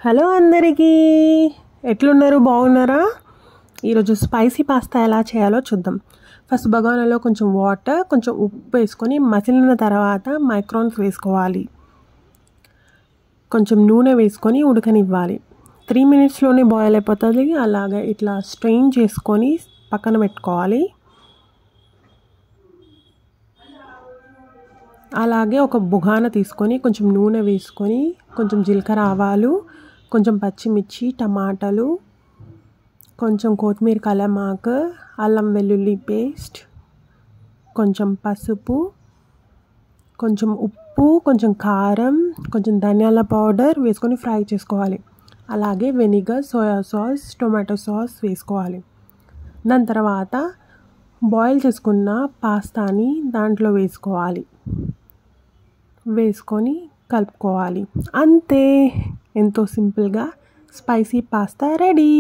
Hello అందరికీ, ఎట్లున్నారు? బాగున్నారా? ఈరోజు స్పైసీ పాస్తా ఎలా చేయాలో చూద్దాం. ఫస్ట్ బగోనాలో కొంచెం వాటర్, కొంచెం ఉప్పు వేసుకొని మసిలిన తర్వాత మైక్రాన్స్ వేసుకోవాలి. కొంచెం నూనె వేసుకొని ఉడకనివ్వాలి. 3 minutesలోనే బాయిల్ అయిపోతుంది. అలాగే ఇట్లా స్ట్రెయిన్ చేసుకొని పక్కన పెట్టుకోవాలి. అలాగే ఒక బుగాన తీసుకొని కొంచెం నూనె వేసుకొని కొంచెం జీలకర్ర ఆవాలు, కొంచెం పచ్చిమిర్చి, టమాటాలు, కొంచెం కొత్తిమీర, కలమాకు, అల్లం వెల్లుల్లి పేస్ట్, కొంచెం పసుపు, కొంచెం ఉప్పు, కొంచెం కారం, కొంచెం ధనియాల పౌడర్ వేసుకొని ఫ్రై చేసుకోవాలి. అలాగే vinegar, soya sauce, tomato sauce వేసుకోవాలి. దాని తర్వాత బాయిల్ చేసుకున్న పాస్తాని దాంట్లో వేసుకొని కలుపుకోవాలి. అంతే, ఎంతో సింపుల్గా స్పైసీ పాస్తా రెడీ.